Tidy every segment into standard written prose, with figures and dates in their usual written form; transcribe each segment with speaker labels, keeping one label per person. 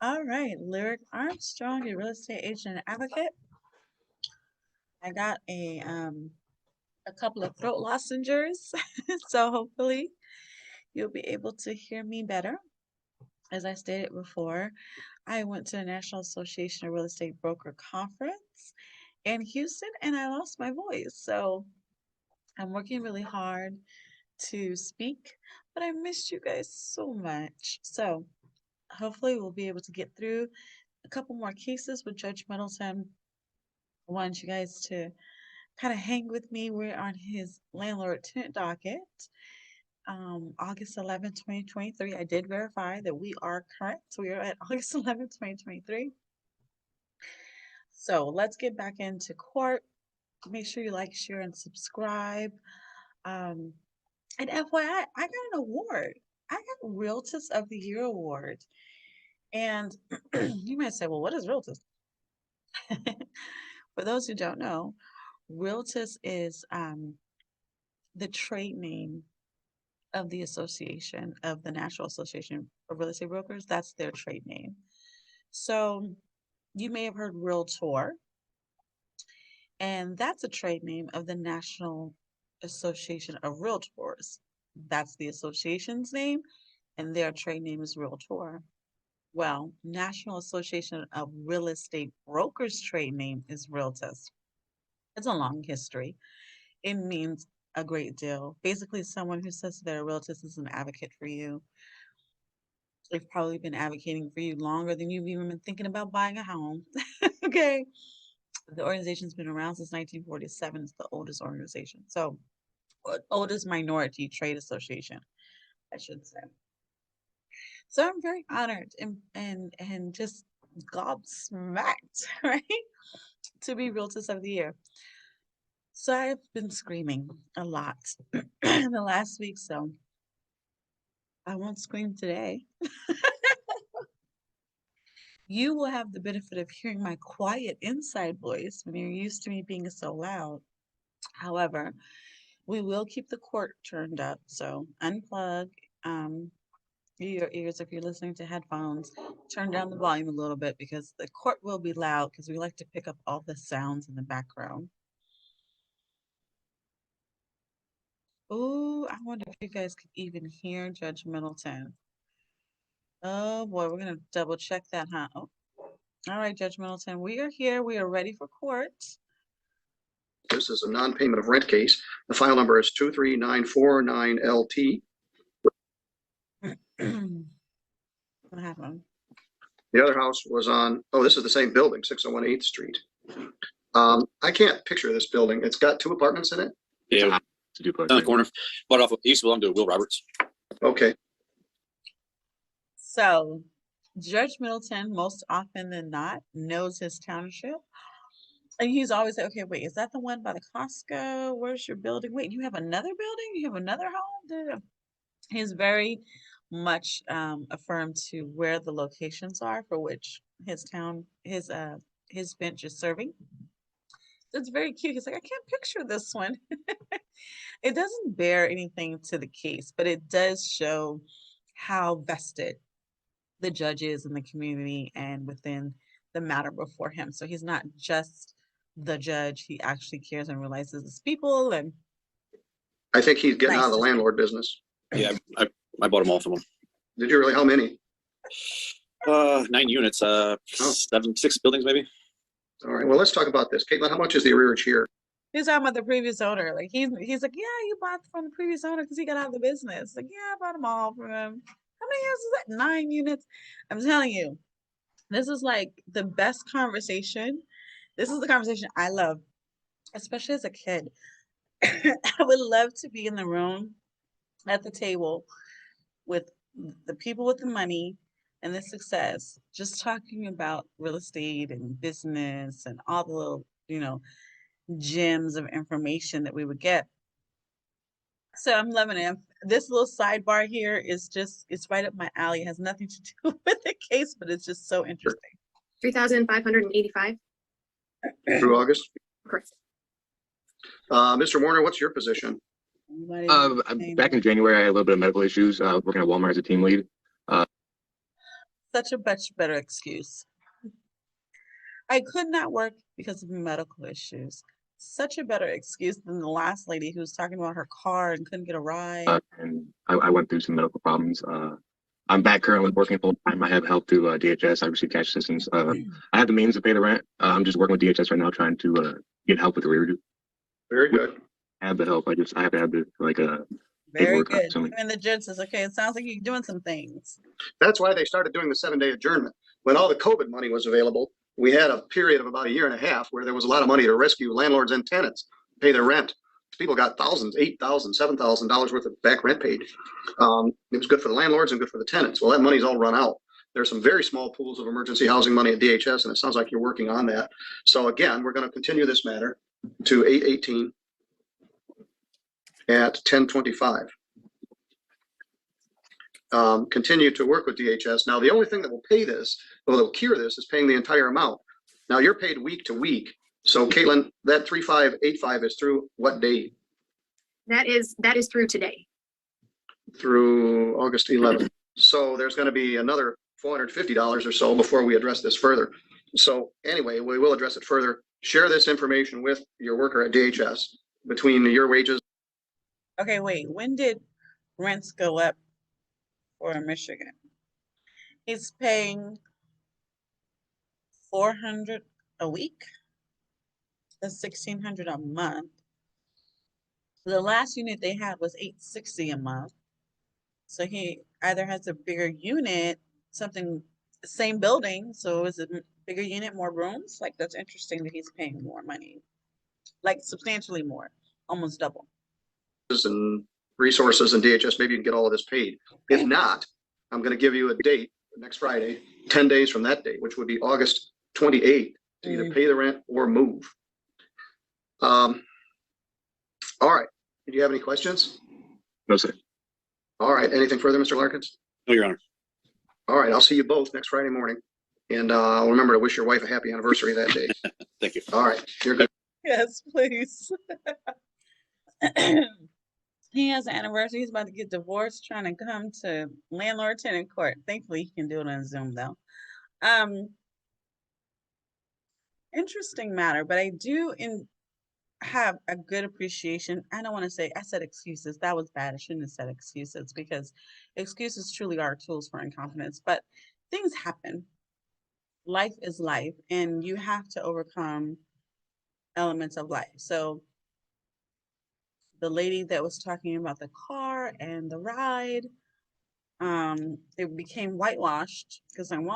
Speaker 1: All right, Lyric Armstrong, your real estate agent and advocate. I got a couple of throat lozenges, so hopefully you'll be able to hear me better. As I stated before, I went to the National Association of Real Estate Broker Conference in Houston and I lost my voice. So I'm working really hard to speak, but I missed you guys so much. So hopefully we'll be able to get through a couple more cases with Judge Middleton. I want you guys to kind of hang with me. We're on his landlord-tenant docket. August 11th, 2023. I did verify that we are correct. We are at August 11th, 2023. So let's get back into court. Make sure you like, share, and subscribe. Um, and FYI, I got an award. I got Realtist of the Year award. And you might say, well, what is Realtist? For those who don't know, Realtist is the trade name of the association, of the National Association of Real Estate Brokers. That's their trade name. So you may have heard Realtor, and that's a trade name of the National Association of Realtors. That's the association's name, and their trade name is Realtor. Well, National Association of Real Estate Brokers trade name is Realtist. It's a long history. It means a great deal. Basically, someone who says they're a realtist is an advocate for you. They've probably been advocating for you longer than you've even been thinking about buying a home. Okay. The organization's been around since 1947. It's the oldest organization. So, oldest minority trade association, I should say. So I'm very honored and just gobsmacked, right? To be Realtist of the Year. So I've been screaming a lot in the last week, so I won't scream today. You will have the benefit of hearing my quiet inside voice when you're used to me being so loud. However, we will keep the court turned up, so unplug your ears if you're listening to headphones. Turn down the volume a little bit because the court will be loud because we like to pick up all the sounds in the background. Oh, I wonder if you guys could even hear Judge Middleton. Oh boy, we're gonna double check that, huh? Oh, all right, Judge Middleton, we are here. We are ready for court.
Speaker 2: This is a non-payment of rent case. The file number is 23949LT.
Speaker 1: What happened?
Speaker 2: The other house was on, this is the same building, 601 8th Street. I can't picture this building. It's got two apartments in it?
Speaker 3: Yeah, on the corner. Bought off of East belonged to Will Roberts.
Speaker 2: Okay.
Speaker 1: So, Judge Middleton, most often than not, knows his township. And he's always like, okay, wait, is that the one by the Costco? Where's your building? Wait, you have another building? You have another home? He's very much affirmed to where the locations are for which his bench is serving. So it's very cute. He's like, I can't picture this one. It doesn't bear anything to the case, but it does show how vested the judge is in the community and within the matter before him. So he's not just the judge, he actually cares and realizes his people. And
Speaker 2: I think he's getting out of the landlord business.
Speaker 3: Yeah, I bought them all from him.
Speaker 2: Did you really? How many?
Speaker 3: 9 units, 6 buildings maybe.
Speaker 2: All right. Well, let's talk about this. Caitlin, how much is the arrearage here?
Speaker 1: He's talking about the previous owner. Like he's like, yeah, you bought from the previous owner because he got out of the business. Like, yeah, I bought them all from him. How many houses is that? 9 units. I'm telling you, this is like the best conversation. This is the conversation I love, especially as a kid. I would love to be in the room at the table with the people with the money and the success, just talking about real estate and business and all the little, gems of information that we would get. So I'm loving it. This little sidebar here is it's right up my alley. It has nothing to do with the case, but it's just so interesting.
Speaker 4: 3,585.
Speaker 2: Through August?
Speaker 4: Correct.
Speaker 2: Mr. Warner, what's your position?
Speaker 5: Back in January, I had a little bit of medical issues, working at Walmart as a team lead.
Speaker 1: Such a much better excuse. I could not work because of medical issues. Such a better excuse than the last lady who was talking about her car and couldn't get a ride.
Speaker 5: And I went through some medical problems. I'm back currently working full time. I have help through DHS. I receive cash assistance. I have the means to pay the rent. I'm just working with DHS right now, trying to get help with the rear.
Speaker 2: Very good.
Speaker 5: I have the help. I have to have the
Speaker 1: Very
Speaker 5: paperwork
Speaker 1: good.
Speaker 5: constantly.
Speaker 1: And the judge says, okay, it sounds like you're doing some things.
Speaker 2: That's why they started doing the 7-day adjournment. When all the COVID money was available, we had a period of about a year and a half where there was a lot of money to rescue landlords and tenants, pay their rent. People got thousands, $8,000, $7,000 worth of back rent paid. It was good for the landlords and good for the tenants. Well, that money's all run out. There's some very small pools of emergency housing money at DHS, and it sounds like you're working on that. So again, we're going to continue this matter to 8/18 at 10:25. Continue to work with DHS. Now, the only thing that will pay this, or that will cure this, is paying the entire amount. Now, you're paid week to week. So, Caitlin, that 3585 is through what date?
Speaker 4: That is through today.
Speaker 2: Through August 11th. So there's going to be another $450 or so before we address this further. So anyway, we will address it further. Share this information with your worker at DHS between your wages.
Speaker 1: Okay, wait, when did rents go up for Michigan? He's paying $400 a week. That's $1,600 a month. The last unit they had was $860 a month. So he either has a bigger unit, something, same building, so is it bigger unit, more rooms? Like, that's interesting that he's paying more money, like substantially more, almost double.
Speaker 2: And resources and DHS, maybe you can get all of this paid. If not, I'm going to give you a date next Friday, 10 days from that date, which would be August 28th, to either pay the rent or move. All right. Do you have any questions?
Speaker 5: No, sir.
Speaker 2: All right. Anything further, Mr. Larkins?
Speaker 3: No, Your Honor.
Speaker 2: All right. I'll see you both next Friday morning. And I'll remember to wish your wife a happy anniversary that day.
Speaker 3: Thank you.
Speaker 2: All right. You're good.
Speaker 1: Yes, please. He has an anniversary. He's about to get divorced, trying to come to landlord-tenant court. Thankfully, he can do it on Zoom, though. Interesting matter, but I do have a good appreciation. I don't want to say I said excuses. That was bad. I shouldn't have said excuses, because excuses truly are tools for incompetence. But things happen. Life is life, and you have to overcome elements of life. So the lady that was talking about the car and the ride, it became whitewashed because I'm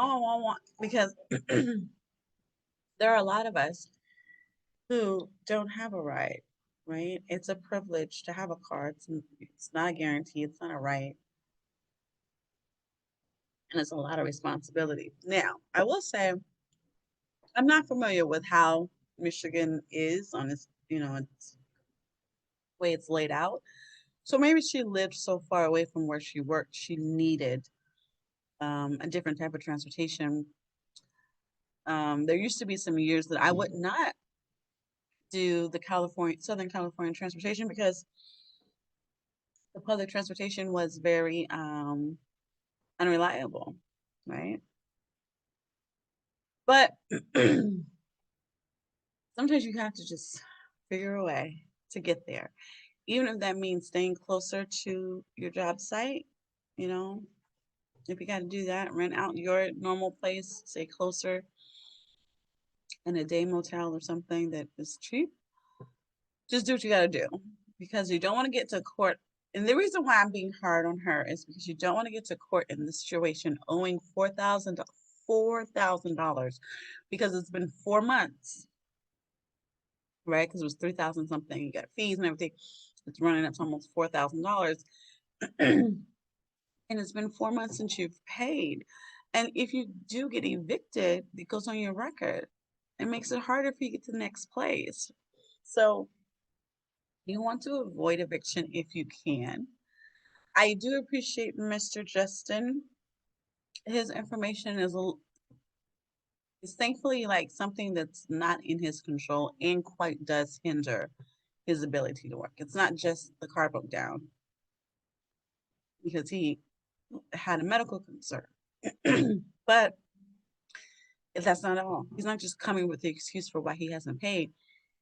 Speaker 1: because there are a lot of us who don't have a right, right? It's a privilege to have a car. It's not a guarantee. It's not a right. And it's a lot of responsibility. Now, I will say, I'm not familiar with how Michigan is on its, its way it's laid out. So maybe she lived so far away from where she worked, she needed a different type of transportation. There used to be some years that I would not do the Southern California transportation because the public transportation was very unreliable, right? But sometimes you have to just figure a way to get there, even if that means staying closer to your job site. If you got to do that, rent out your normal place, stay closer in a day motel or something that is cheap. Just do what you got to do, because you don't want to get to court. And the reason why I'm being hard on her is because you don't want to get to court in this situation owing $4,000 because it's been 4 months, right? Because it was 3,000 something. You got fees and everything. It's running up to almost $4,000. And it's been 4 months since you've paid. And if you do get evicted, it goes on your record. It makes it harder for you to get to the next place. So you want to avoid eviction if you can. I do appreciate Mr. Justin. His information is thankfully like something that's not in his control and quite does hinder his ability to work. It's not just the car broke down because he had a medical concern. But if that's not all, he's not just coming with the excuse for why he hasn't paid.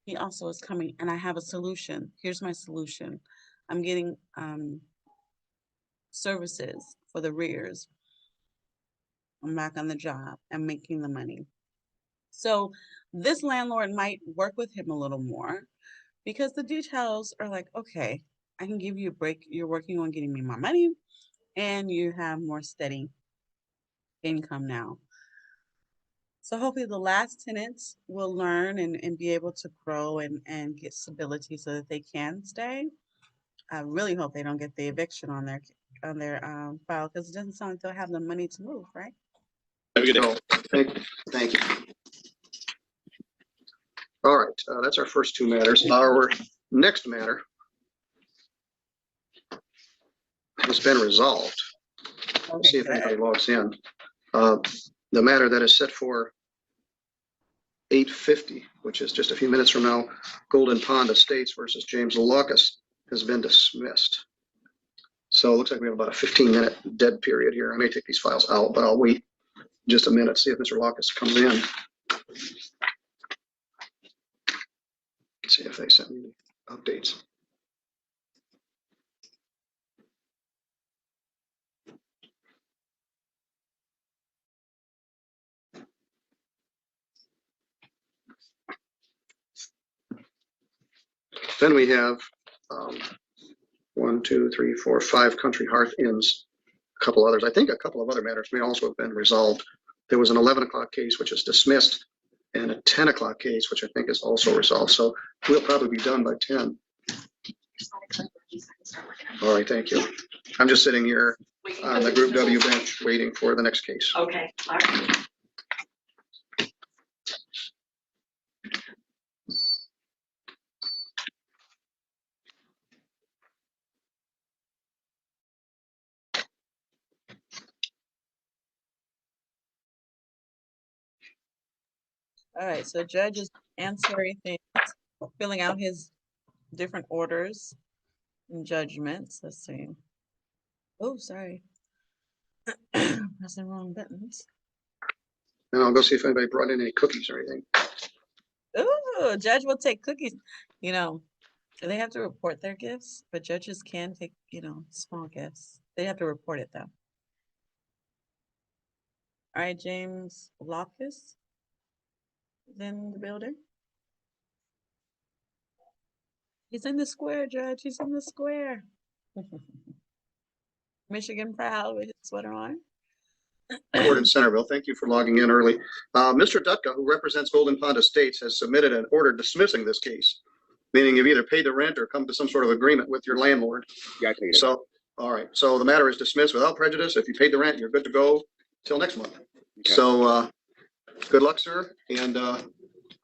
Speaker 1: He also is coming, and I have a solution. Here's my solution. I'm getting services for the rears. I'm back on the job. I'm making the money. So this landlord might work with him a little more because the details are like, okay, I can give you a break. You're working on getting me my money and you have more steady income now. So hopefully the last tenants will learn and be able to grow and get stability so that they can stay. I really hope they don't get the eviction on their file because it doesn't sound like they'll have the money to move, right?
Speaker 3: Have a good day.
Speaker 2: So, thank you. All right, that's our first two matters. Our next matter has been resolved. Let's see if anybody logs in. The matter that is set for 8:50, which is just a few minutes from now, Golden Pond Estates versus James Lucas, has been dismissed. So it looks like we have about a 15-minute dead period here. I may take these files out, but I'll wait just a minute, see if Mr. Lucas comes in. See if they sent me updates. Then we have 1, 2, 3, 4, 5 Country Hearth Inns, a couple others. I think a couple of other matters may also have been resolved. There was an 11 o'clock case, which is dismissed, and a 10 o'clock case, which I think is also resolved. So we'll probably be done by 10. All right, thank you. I'm just sitting here on the Group W bench waiting for the next case.
Speaker 6: Okay, all right.
Speaker 1: All right, so judge is answering things, filling out his different orders and judgments. Let's see. Oh, sorry. Pressing the wrong buttons.
Speaker 2: And I'll go see if anybody brought in any cookies or anything.
Speaker 1: Oh, judge will take cookies. You know, they have to report their gifts, but judges can take, small gifts. They have to report it though. All right, James Loftus is in the building. He's in the square, Judge. He's in the square. Michigan proud with his sweater on.
Speaker 2: Court in Centerville, thank you for logging in early. Mr. Dutka, who represents Golden Pond Estates, has submitted an order dismissing this case, meaning you've either paid the rent or come to some sort of agreement with your landlord.
Speaker 5: Yeah, I paid it.
Speaker 2: So, all right, so the matter is dismissed without prejudice. If you paid the rent, you're good to go till next month.
Speaker 5: Okay.
Speaker 2: So, good luck, sir, and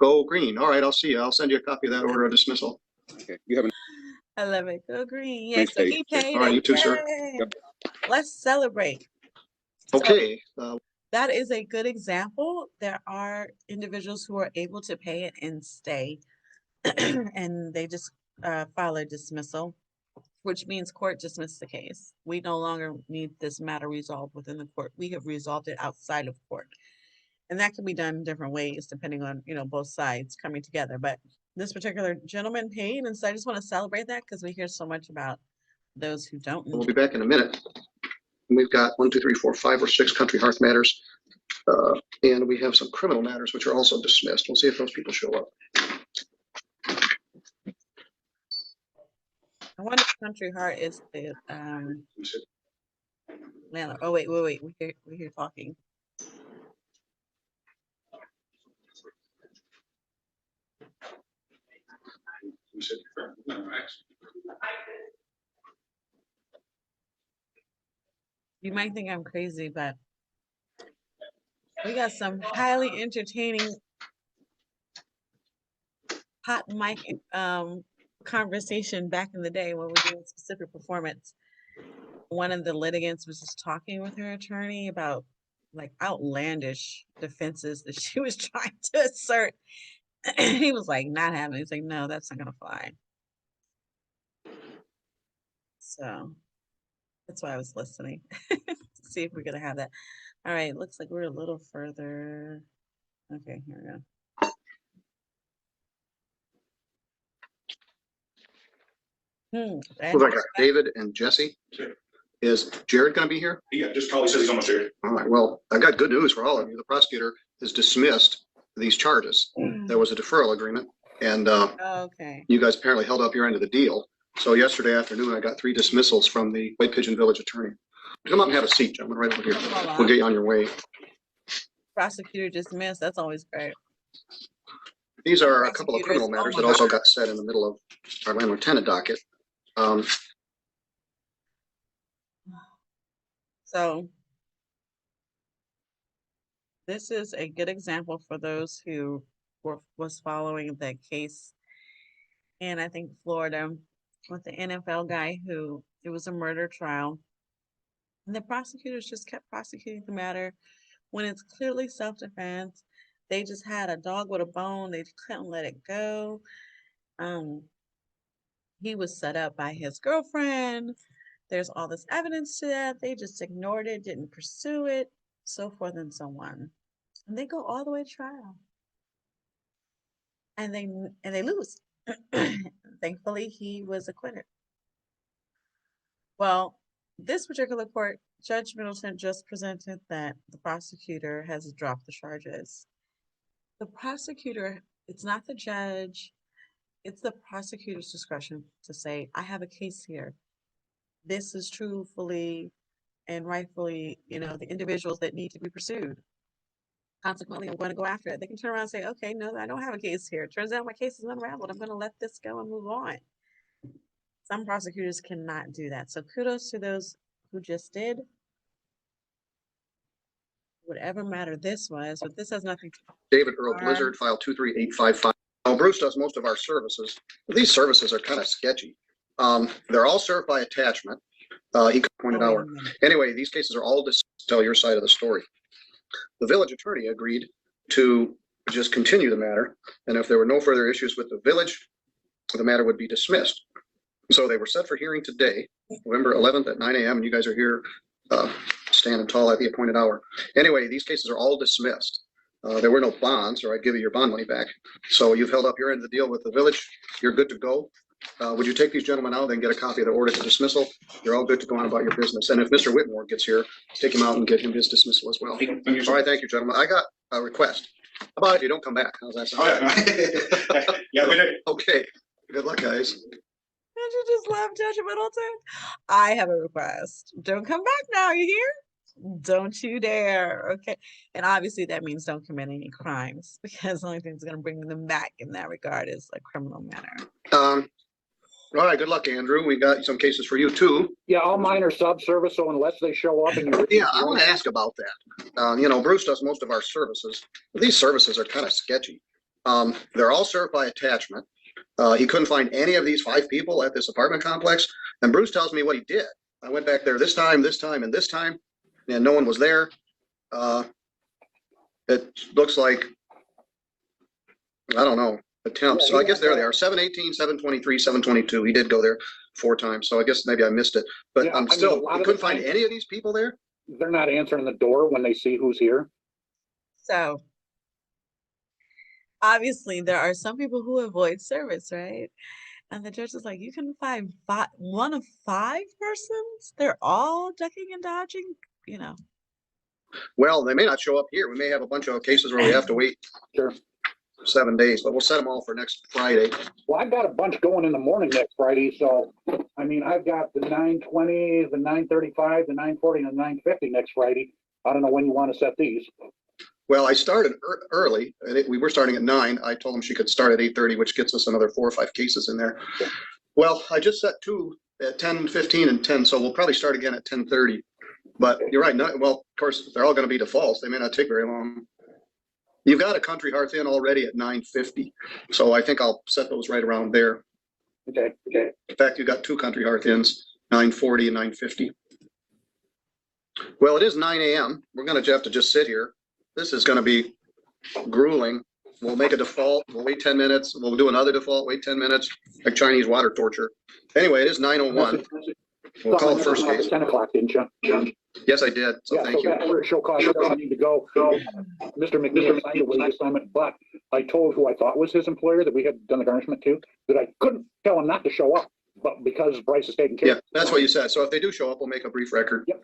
Speaker 2: go green. All right, I'll see you. I'll send you a copy of that order of dismissal.
Speaker 5: Okay. You have a
Speaker 1: I love it. Go green. Yes,
Speaker 5: Nice
Speaker 1: so
Speaker 5: day.
Speaker 1: he paid
Speaker 2: All right,
Speaker 1: it.
Speaker 2: you too, sir.
Speaker 1: Yay.
Speaker 5: Yep.
Speaker 1: Let's celebrate. So
Speaker 2: Okay,
Speaker 1: that is a good example. There are individuals who are able to pay it and stay, and they just file a dismissal, which means court dismissed the case. We no longer need this matter resolved within the court. We have resolved it outside of court. And that can be done in different ways depending on, both sides coming together. But this particular gentleman paid, and so I just want to celebrate that because we hear so much about those who don't.
Speaker 2: we'll be back in a minute. We've got 1, 2, 3, 4, 5 or 6 Country Hearth matters. And we have some criminal matters, which are also dismissed. We'll see if those people show up.
Speaker 1: I wonder if Country Heart is the landlord. Oh wait. We're here talking. You might think I'm crazy, but we got some highly entertaining hot mic conversation back in the day when we were doing specific performance. One of the litigants was just talking with her attorney about like outlandish defenses that she was trying to assert. He was like, not having it. He's like, no, that's not gonna fly. So That's why I was listening. See if we're gonna have that. All right, looks like we're a little further. Okay, here we go.
Speaker 2: Well, I got David and Jesse. Is Jared going to be here?
Speaker 6: Yeah, just probably says he's almost here.
Speaker 2: All right, well, I got good news for all of you. The prosecutor has dismissed these charges. There was a deferral agreement, and
Speaker 1: Okay.
Speaker 2: you guys apparently held up your end of the deal. So yesterday afternoon, I got 3 dismissals from the White Pigeon Village attorney. Come up and have a seat, gentlemen, right over here.
Speaker 1: Hold
Speaker 2: We'll
Speaker 1: on.
Speaker 2: get you on your way.
Speaker 1: Prosecutor dismissed. That's always great.
Speaker 2: These are a couple of
Speaker 1: Prosecutors,
Speaker 2: criminal
Speaker 1: oh
Speaker 2: matters
Speaker 1: my
Speaker 2: that also
Speaker 1: God.
Speaker 2: got set in the middle of our landlord-tenant docket.
Speaker 1: So this is a good example for those who was following the case in, I think, Florida with the NFL guy who it was a murder trial. And the prosecutors just kept prosecuting the matter when it's clearly self-defense. They just had a dog with a bone. They couldn't let it go. He was set up by his girlfriend. There's all this evidence to that. They just ignored it, didn't pursue it, so forth and so on. And they go all the way to trial. And they lose. Thankfully, he was acquitted. Well, this particular court, Judge Middleton just presented that the prosecutor has dropped the charges. The prosecutor, it's not the judge, it's the prosecutor's discretion to say, I have a case here. This is truthfully and rightfully, the individuals that need to be pursued. Consequently, I'm going to go after it. They can turn around and say, okay, no, I don't have a case here. It turns out my case is unraveled. I'm going to let this go and move on. Some prosecutors cannot do that. So kudos to those who just did. Whatever matter this was, but this has nothing to
Speaker 2: David Earl Blizzard, file 23855. Now, Bruce does most of our services. These services are kind of sketchy. They're all served by attachment. He pointed out. Anyway, these cases are all to tell your side of the story. The village attorney agreed to just continue the matter, and if there were no further issues with the village, the matter would be dismissed. So they were set for hearing today, November 11th at 9 a.m., and you guys are here standing tall at the appointed hour. Anyway, these cases are all dismissed. There were no bonds, or I'd give you your bond money back. So you've held up your end of the deal with the village. You're good to go. Would you take these gentlemen out and get a copy of the order to dismissal? You're all good to go on about your business. And if Mr. Whitmore gets here, take him out and get him his dismissal as well. All right, thank you, gentlemen. I got a request. How about if you don't come back? How's that sound?
Speaker 6: Yeah, we did.
Speaker 2: Okay. Good luck, guys.
Speaker 1: Did you just love Judge Middleton? I have a request. Don't come back now, you hear? Don't you dare. Okay. And obviously that means don't commit any crimes, because the only thing that's going to bring them back in that regard is a criminal matter.
Speaker 2: All right, good luck, Andrew. We got some cases for you too.
Speaker 7: Yeah, all mine are subservice, so unless they show up and you.
Speaker 2: Yeah, I want to ask about that. Bruce does most of our services. These services are kind of sketchy. They're all served by attachment. He couldn't find any of these 5 people at this apartment complex. And Bruce tells me what he did. I went back there this time, and this time, and no one was there. It looks like, I don't know, attempts. So I guess there they are, 718, 723, 722. He did go there 4 times. So I guess maybe I missed it. But
Speaker 7: Yeah,
Speaker 2: I'm
Speaker 7: I
Speaker 2: still,
Speaker 7: mean, a lot
Speaker 2: I
Speaker 7: of
Speaker 2: couldn't
Speaker 7: the
Speaker 2: find
Speaker 7: time-
Speaker 2: any of these people there.
Speaker 7: They're not answering the door when they see who's here.
Speaker 1: So obviously there are some people who avoid service, right? And the judge is like, you can find 1 of 5 persons? They're all ducking and dodging,
Speaker 2: Well, they may not show up here. We may have a bunch of cases where we have to wait
Speaker 7: Sure.
Speaker 2: 7 days, but we'll set them all for next Friday.
Speaker 7: Well, I've got a bunch going in the morning next Friday, so, I mean, I've got the 9:20, the 9:35, the 9:40, and the 9:50 next Friday. I don't know when you want to set these.
Speaker 2: Well, I started early, and we were starting at 9. I told them she could start at 8:30, which gets us another 4 or 5 cases in there. Well, I just set 2 at 10:15 and 10, so we'll probably start again at 10:30. But you're right. Well, of course, they're all going to be defaults. They may not take very long. You've got a Country Hearth in already at 9:50, so I think I'll set those right around there.
Speaker 7: Okay.
Speaker 2: In fact, you got 2 Country Hearth ins, 9:40 and 9:50. Well, it is 9 a.m. We're going to have to just sit here. This is going to be grueling. We'll make a default. We'll wait 10 minutes. We'll do another default, wait 10 minutes, like Chinese water torture. Anyway, it is 9:01. We'll call the
Speaker 7: Something
Speaker 2: first
Speaker 7: like
Speaker 2: case.
Speaker 7: 10 o'clock, didn't you?
Speaker 2: Yes, I did. So
Speaker 7: Yeah,
Speaker 2: thank
Speaker 7: so
Speaker 2: you.
Speaker 7: that order show cause doesn't need to go. Mr. McNeil signed a wage assignment, but I told who I thought was his employer that we had done the garnishment to, that I couldn't tell him not to show up, but because Bryce is taking care
Speaker 2: Yeah,
Speaker 7: of it.
Speaker 2: that's what you said. So if they do show up, we'll make a brief record.
Speaker 7: Yep.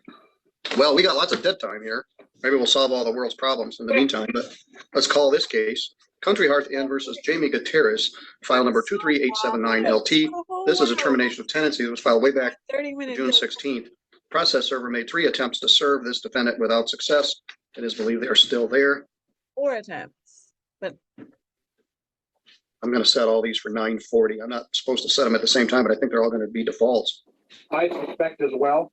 Speaker 2: Well, we got lots of dead time here. Maybe we'll solve all the world's problems in the meantime, but let's call this case Country Hearth Inn versus Jamie Gutierrez, file number 23879 LT. This is a termination of tenancy that was filed way back
Speaker 1: 30 minutes.
Speaker 2: June 16th. Process server made 3 attempts to serve this defendant without success. It is believed they are still there.
Speaker 1: 4 attempts, but
Speaker 2: I'm going to set all these for 9:40. I'm not supposed to set them at the same time, but I think they're all going to be defaults.
Speaker 7: I suspect as well.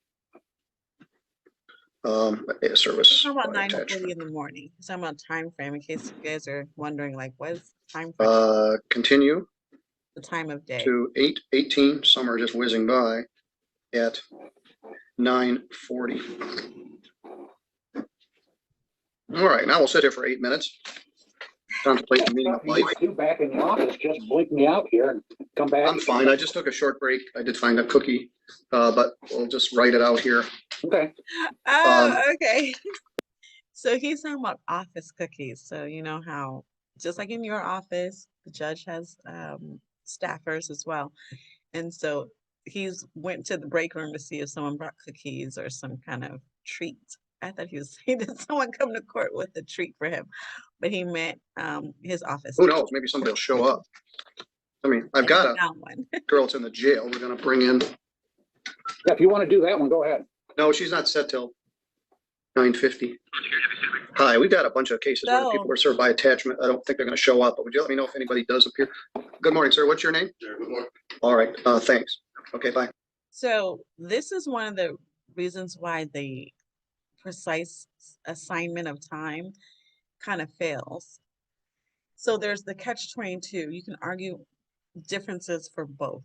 Speaker 2: Data service.
Speaker 1: how about
Speaker 2: attachment.
Speaker 1: 9:40 in the morning? It's talking about time frame in case you guys are wondering, like, what is time frame?
Speaker 2: Continue
Speaker 1: The time of day.
Speaker 2: to 8:18. Some are just whizzing by at 9:40. All right, now we'll sit here for 8 minutes. Contemplate the meaning of life.
Speaker 7: You back in the office, just blink me out here and come back.
Speaker 2: I'm fine. I just took a short break. I did find a cookie, but we'll just write it out here.
Speaker 7: Okay.
Speaker 1: Oh, okay. So he's talking about office cookies. So you know how, just like in your office, the judge has staffers as well. And so he's went to the break room to see if someone brought cookies or some kind of treat. I thought he was saying that someone come to court with a treat for him, but he meant his office.
Speaker 2: Who knows? Maybe somebody will show up. I mean, I've got a
Speaker 1: Found one.
Speaker 2: girl that's in the jail. We're going to bring in.
Speaker 7: Yeah, if you want to do that one, go ahead.
Speaker 2: No, she's not set till 9:50. Hi, we've got a bunch of cases where the people were served by attachment. I don't think they're going to show up, but would you let me know if anybody does appear? Good morning, sir. What's your name?
Speaker 6: Good morning.
Speaker 2: All right. Thanks. Okay, bye.
Speaker 1: So this is one of the reasons why the precise assignment of time kind of fails. So there's the catch-22. You can argue differences for both.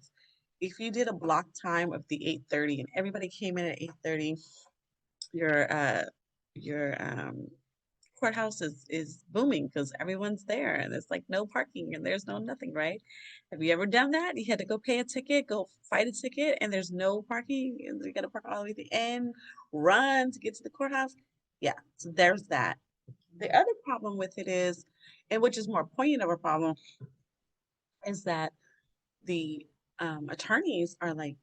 Speaker 1: If you did a block time of the 8:30 and everybody came in at 8:30, your courthouse is booming because everyone's there and there's like no parking and there's no nothing, right? Have you ever done that? You had to go pay a ticket, go fight a ticket, and there's no parking, and you got to park all the way at the end, run to get to the courthouse. Yeah, so there's that. The other problem with it is, and which is more poignant of a problem, is that the attorneys are like,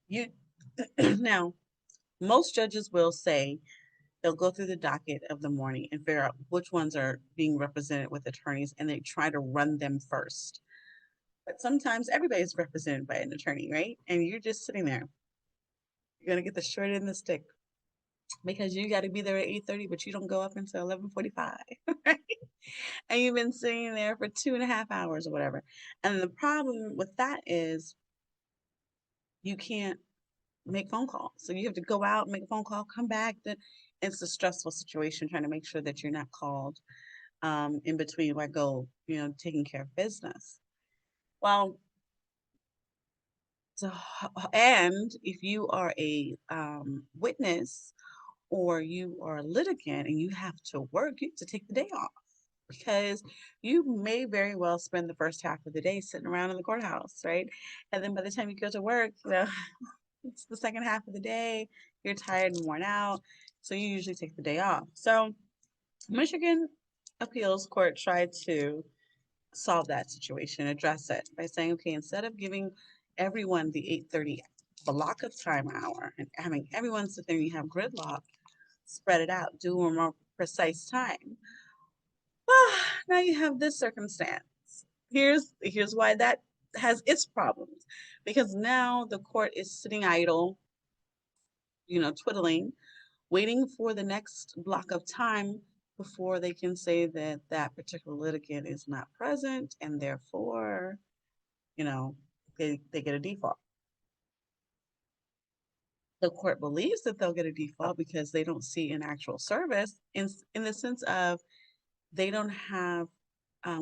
Speaker 1: you now, most judges will say they'll go through the docket of the morning and figure out which ones are being represented with attorneys, and they try to run them first. But sometimes everybody's represented by an attorney, right? And you're just sitting there. You're gonna get the short end of the stick because you got to be there at 8:30, but you don't go up until 11:45, right? And you've been sitting there for 2.5 hours or whatever. And the problem with that is you can't make phone calls. So you have to go out, make a phone call, come back. Then it's a stressful situation trying to make sure that you're not called in between while go, taking care of business. Well, so, and if you are a witness or you are a litigant and you have to work, you have to take the day off because you may very well spend the first half of the day sitting around in the courthouse, right? And then by the time you go to work, it's the second half of the day, you're tired and worn out, so you usually take the day off. So Michigan Appeals Court tried to solve that situation, address it by saying, okay, instead of giving everyone the 8:30 block of time hour and having everyone sit there and you have gridlock, spread it out, do a more precise time. Now you have this circumstance. Here's why that has its problems, because now the court is sitting idle, twiddling, waiting for the next block of time before they can say that that particular litigant is not present and therefore, they get a default. The court believes that they'll get a default because they don't see an actual service in the sense of they don't have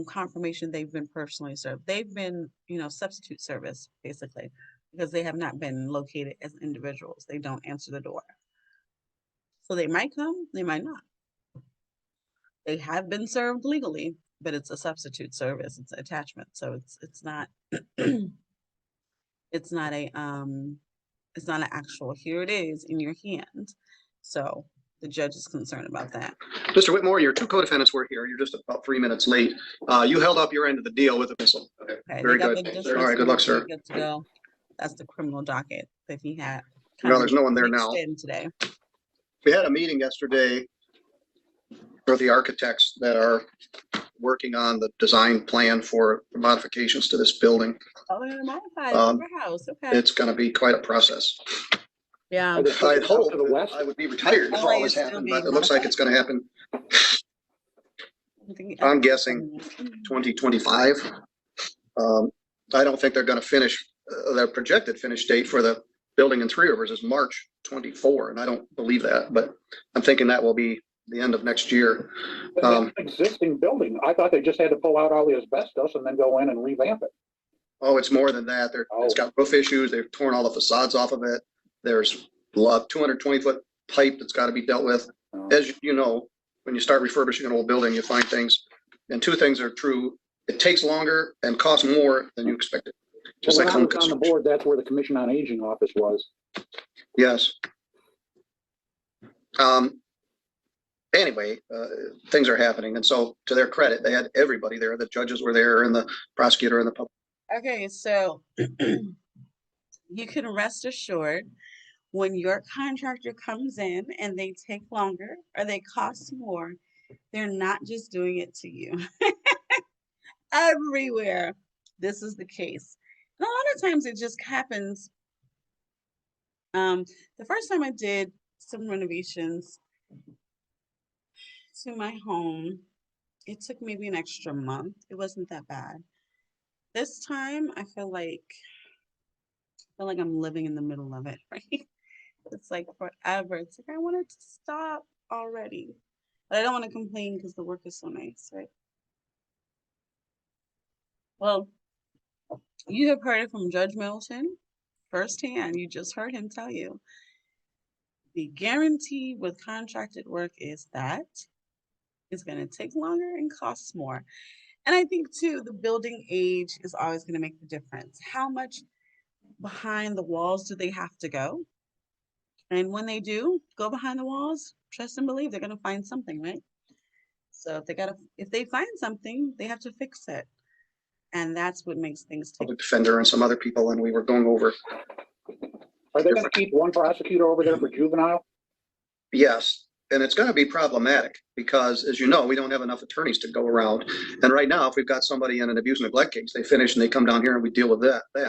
Speaker 1: confirmation they've been personally served. They've been, substitute service basically, because they have not been located as individuals. They don't answer the door. So they might come, they might not. They have been served legally, but it's a substitute service. It's an attachment. So it's not it's It's not an actual, here it is in your hand. So the judge is concerned about that.
Speaker 2: Mr. Whitmore, your two co-defendants were here. You're just about 3 minutes late. You held up your end of the deal with the missile.
Speaker 1: Okay,
Speaker 2: Very
Speaker 1: they got
Speaker 2: good.
Speaker 1: the
Speaker 2: All
Speaker 1: dismissal,
Speaker 2: right, good luck,
Speaker 1: they're
Speaker 2: sir.
Speaker 1: Good to go. That's the criminal docket that he had.
Speaker 2: No, there's no one there
Speaker 1: mixed
Speaker 2: now.
Speaker 1: in today.
Speaker 2: We had a meeting yesterday for the architects that are working on the design plan for modifications to this building.
Speaker 1: Oh, they're modified
Speaker 2: Um,
Speaker 1: house. Okay.
Speaker 2: It's gonna be quite a process.
Speaker 1: Yeah.
Speaker 7: Are they
Speaker 2: I
Speaker 7: pushing out
Speaker 2: hope
Speaker 7: to the west?
Speaker 2: I would be retired if
Speaker 1: LA
Speaker 2: all
Speaker 1: is
Speaker 2: this
Speaker 1: still
Speaker 2: happened,
Speaker 1: being
Speaker 2: but it looks like it's gonna happen. I'm guessing 2025. I don't think they're gonna finish, their projected finish date for the building in Three Rivers is March 24, and I don't believe that, but I'm thinking that will be the end of next year.
Speaker 7: But that's an existing building. I thought they just had to pull out all the asbestos and then go in and revamp it.
Speaker 2: Oh, it's more than that. It's got roof issues. They've torn all the facades off of it. There's a 220-foot pipe that's got to be dealt with. As you know, when you start refurbishing an old building, you find things, and two things are true. It takes longer and costs more than you expected. Just
Speaker 7: Well,
Speaker 2: like
Speaker 7: when I
Speaker 2: home
Speaker 7: was on the
Speaker 2: construction.
Speaker 7: board, that's where the Commission on Aging office was.
Speaker 2: Yes. Anyway, things are happening. And so to their credit, they had everybody there. The judges were there and the prosecutor and the public.
Speaker 1: Okay, so you can rest assured when your contractor comes in and they take longer or they cost more, they're not just doing it to you. Everywhere, this is the case. And a lot of times it just happens. The first time I did some renovations to my home, it took maybe an extra month. It wasn't that bad. This time I feel like I'm living in the middle of it, right? It's like forever. It's like I want it to stop already. But I don't want to complain because the work is so nice, right? Well, you have heard it from Judge Middleton firsthand. You just heard him tell you. The guarantee with contracted work is that it's going to take longer and cost more. And I think too, the building age is always going to make the difference. How much behind the walls do they have to go? And when they do go behind the walls, trust and believe they're going to find something, right? So if they find something, they have to fix it. And that's what makes things take.
Speaker 2: Public defender and some other people, and we were going over.
Speaker 7: Are they going to keep one prosecutor over there for juvenile?
Speaker 2: Yes, and it's going to be problematic because, as you know, we don't have enough attorneys to go around. And right now, if we've got somebody in an abuse and neglect case, they finish and they come down here and we deal with that. They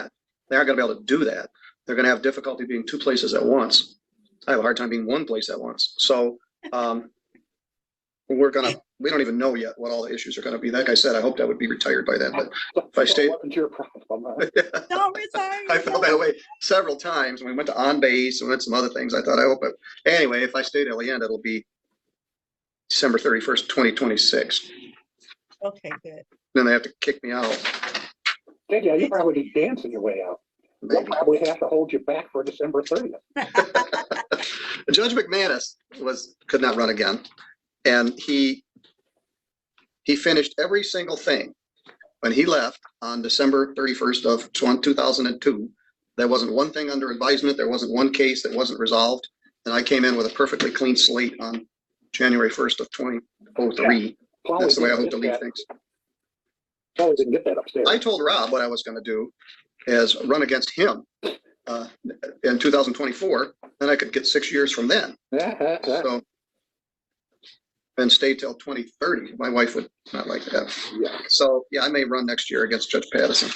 Speaker 2: aren't going to be able to do that. They're going to have difficulty being two places at once. I have a hard time being one place at once. So we don't even know yet what all the issues are going to be. Like I said, I hope that would be retired by then. But if I stay,
Speaker 7: Wasn't your problem.
Speaker 1: Don't retire.
Speaker 2: I felt that way several times. We went to on base and went some other things. I thought, I hope it. Anyway, if I stay till the end, it'll be December 31st, 2026.
Speaker 1: Okay, good.
Speaker 2: Then they have to kick me out.
Speaker 7: Yeah, you probably be dancing your way out. They'll
Speaker 2: Maybe.
Speaker 7: probably have to hold you back for December 30th.
Speaker 2: Judge McManus could not run again, and he finished every single thing. When he left on December 31st of 2002, there wasn't one thing under advisement. There wasn't one case that wasn't resolved. And I came in with a perfectly clean slate on January 1st of 2003. That's the way I hope to leave things.
Speaker 7: Probably didn't get that upstairs.
Speaker 2: I told Rob what I was going to do is run against him in 2024. Then I could get 6 years from then. So, and stay till 2030. My wife would not like that.
Speaker 7: Yeah.
Speaker 2: So yeah, I may run next year against Judge Patterson.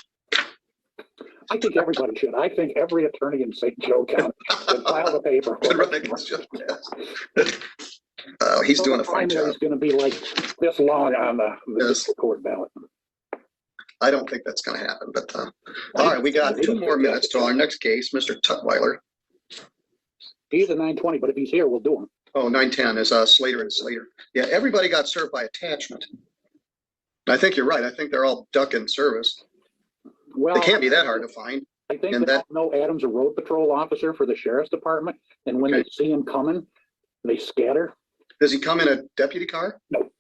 Speaker 7: I think everybody should. I think every attorney in St. Joe County should file the paper.
Speaker 2: Should run against Judge Patterson. He's doing a fine job.
Speaker 7: It's going to be like this long on the
Speaker 2: Yes.
Speaker 7: district court ballot.
Speaker 2: I don't think that's going to happen, but all right, we got 2 more minutes to our next case, Mr. Tutwiler.
Speaker 7: He's a 920, but if he's here, we'll do him.
Speaker 2: Oh, 910 is Slater and Slater. Yeah, everybody got served by attachment. I think you're right. I think they're all duck in service.
Speaker 7: Well,
Speaker 2: They can't be that hard to find.
Speaker 7: I think
Speaker 2: and
Speaker 7: they
Speaker 2: that-
Speaker 7: all know Adam's a road patrol officer for the sheriff's department, and when
Speaker 2: Okay.
Speaker 7: they see him coming, they scatter.
Speaker 2: Does he come in a deputy car?
Speaker 7: No,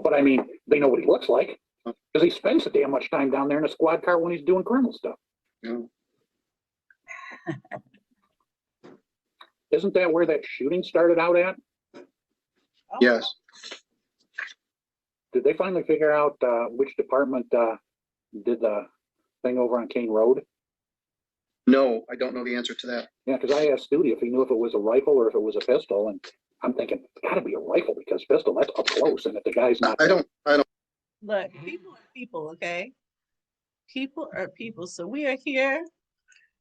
Speaker 7: but I mean, they know what he looks like because he spends so damn much time down there in a squad car when he's doing criminal stuff.
Speaker 2: No.
Speaker 7: isn't that where that shooting started out at?
Speaker 1: Oh,
Speaker 2: Yes.
Speaker 7: Did they finally figure out, which department, did the thing over on Kane Road?
Speaker 2: No, I don't know the answer to that.
Speaker 7: Yeah, because I asked Studi if he knew if it was a rifle or if it was a pistol, and I'm thinking, it's gotta be a rifle because pistol, that's up close, and if the guy's not.
Speaker 2: I don't,
Speaker 1: look, people are people, okay? People are people. So we are here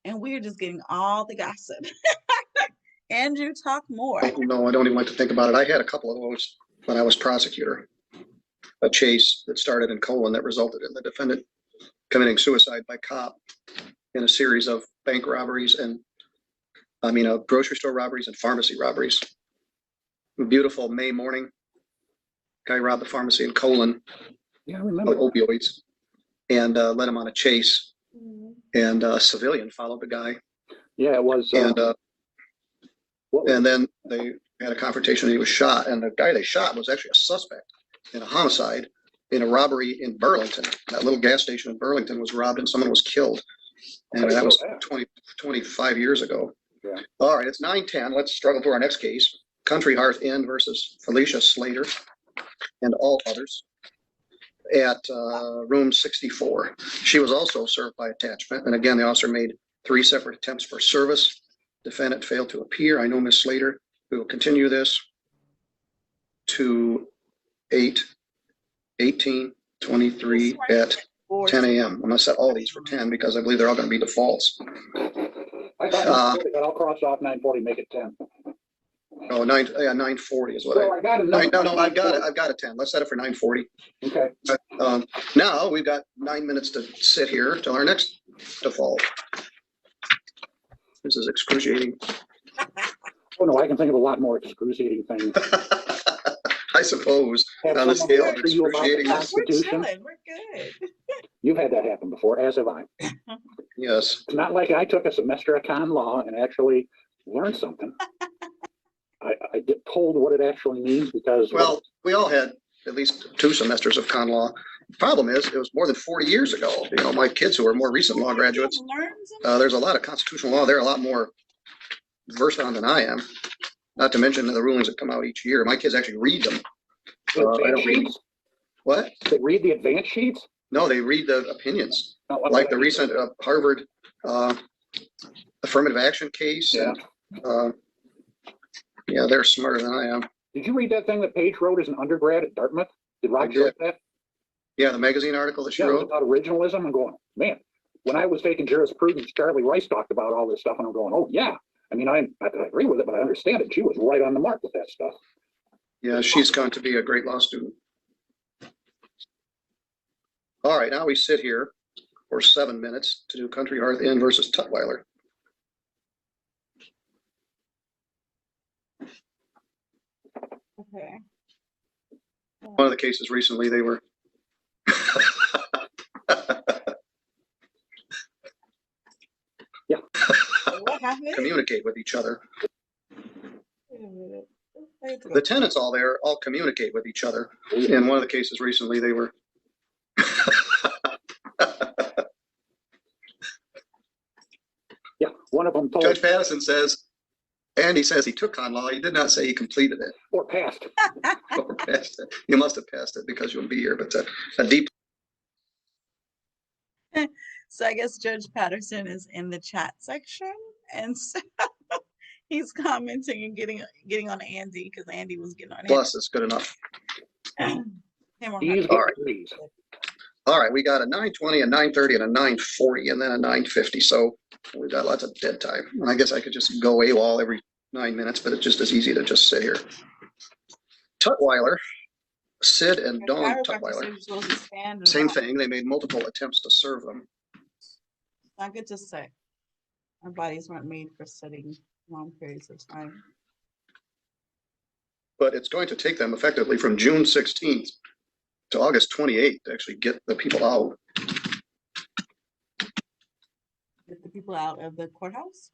Speaker 1: and we're just getting all the gossip. Andrew, talk more.
Speaker 2: no, I don't even like to think about it. I had a couple of those when I was prosecutor. A chase that started in Colon that resulted in the defendant committing suicide by cop in a series of bank robberies and, grocery store robberies and pharmacy robberies. A beautiful May morning, guy robbed the pharmacy in Colon
Speaker 7: Yeah, I
Speaker 2: of
Speaker 7: remember.
Speaker 2: opioids and led him on a chase. And a civilian followed the guy.
Speaker 7: Yeah, it was,
Speaker 2: And
Speaker 7: what was-
Speaker 2: and then they had a confrontation and he was shot. And the guy they shot was actually a suspect in a homicide in a robbery in Burlington. That little gas station in Burlington was robbed and someone was killed. And
Speaker 7: Okay,
Speaker 2: that
Speaker 7: so
Speaker 2: was
Speaker 7: that-
Speaker 2: 25 years ago.
Speaker 7: Yeah.
Speaker 2: All right, it's 9:10. Let's struggle through our next case. Country Hearth Inn versus Felicia Slater and all others at room 64. She was also served by attachment. And again, the officer made 3 separate attempts for service. Defendant failed to appear. I know Miss Slater. We will continue this to 8/18/23 at 10 a.m. I'm gonna set all these for 10 because I believe they're all gonna be defaults.
Speaker 7: I thought, but I'll cross off 940, make it 10.
Speaker 2: Oh, 9:40 is what
Speaker 7: So I got a
Speaker 2: no, I've got a 10. Let's set it for 9:40.
Speaker 7: Okay,
Speaker 2: Now we've got 9 minutes to sit here till our next default. This is excruciating.
Speaker 7: oh no, I can think of a lot more excruciating things.
Speaker 2: I suppose.
Speaker 7: Have
Speaker 2: On the
Speaker 7: someone
Speaker 2: scale of
Speaker 7: lecture you about the
Speaker 2: excruciating.
Speaker 1: We're
Speaker 7: Constitution.
Speaker 1: chilling. We're good.
Speaker 7: You've had that happen before, as have I.
Speaker 2: Yes.
Speaker 7: It's not like I took a semester of con law and actually learned something. I get told what it actually means because.
Speaker 2: Well, we all had at least 2 semesters of con law. Problem is, it was more than 40 years ago. My kids who are more recent law graduates, there's a lot of constitutional law. They're a lot more versed on than I am. Not to mention the rulings that come out each year. My kids actually read them. I
Speaker 7: Advance
Speaker 2: don't read.
Speaker 7: sheets?
Speaker 2: What?
Speaker 7: They read the advance sheets?
Speaker 2: No, they read the opinions,
Speaker 7: No,
Speaker 2: like the recent Harvard affirmative action case.
Speaker 7: Yeah.
Speaker 2: And, yeah, they're smarter than I am.
Speaker 7: Did you read that thing that Paige wrote as an undergrad at Dartmouth? Did Rock
Speaker 2: did.
Speaker 7: write that?
Speaker 2: Yeah, the magazine article that she
Speaker 7: Yeah, it was
Speaker 2: wrote.
Speaker 7: about originalism. I'm going, man, when I was taking jurisprudence, Charlie Rice talked about all this stuff and I'm going, oh yeah. I mean, I agree with it, but I understand it. She was right on the mark with that stuff.
Speaker 2: Yeah, she's going to be a great law student. All right, now we sit here for 7 minutes to do Country Hearth Inn versus Tutwiler.
Speaker 1: Okay.
Speaker 2: One of the cases recently, they were
Speaker 1: What happened?
Speaker 2: communicate with each other.
Speaker 1: Wait a minute.
Speaker 2: The tenants all there all communicate with each other. In one of the cases recently, they were
Speaker 7: Yeah, one of them told
Speaker 2: Judge Pattison says, Andy says he took con law. He did not say he completed it
Speaker 7: or passed.
Speaker 2: or passed it. You must have passed it because you'll be here, but a deep.
Speaker 1: So I guess Judge Patterson is in the chat section, and so he's commenting and getting on Andy because Andy was getting on
Speaker 2: Plus is good enough.
Speaker 1: him. Him or her.
Speaker 7: He's
Speaker 2: All right.
Speaker 7: getting these.
Speaker 2: All right, we got a 9:20, a 9:30, and a 9:40, and then a 9:50. So we've got lots of dead time. And I guess I could just go AWOL every 9 minutes, but it's just as easy to just sit here. Tutwiler, Sid and Dawn
Speaker 1: Chiropractor said
Speaker 2: Tutwiler,
Speaker 1: you're supposed to stand and
Speaker 2: same
Speaker 1: walk.
Speaker 2: thing. They made multiple attempts to serve them.
Speaker 1: Not good to say. Our bodies weren't made for sitting long periods of time.
Speaker 2: But it's going to take them effectively from June 16th to August 28th to actually get the people out.
Speaker 1: Get the people out of the courthouse.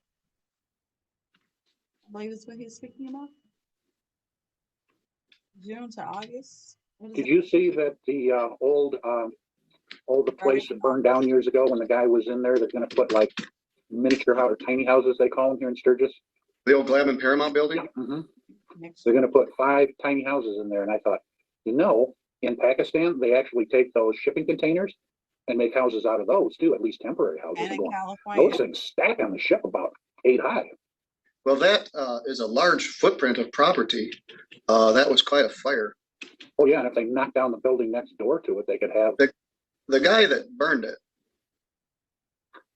Speaker 1: I believe is what he's speaking about. June to August. What is
Speaker 7: Did
Speaker 1: it?
Speaker 7: you see that the old the place that burned down years ago when the guy was in there that's gonna put like miniature house or tiny houses they call them here in Sturgis?
Speaker 2: The old Glavin Paramount building?
Speaker 7: Mhm.
Speaker 1: Next-
Speaker 7: They're gonna put 5 tiny houses in there, and I thought, in Pakistan, they actually take those shipping containers and make houses out of those too, at least temporary houses.
Speaker 1: And
Speaker 7: I'm
Speaker 1: in
Speaker 7: going,
Speaker 1: California.
Speaker 7: those things stack on the ship about 8 high.
Speaker 2: Well, that is a large footprint of property. That was quite a fire.
Speaker 7: Oh, yeah, and if they knock down the building next door to it, they could have,
Speaker 2: The guy that burned it,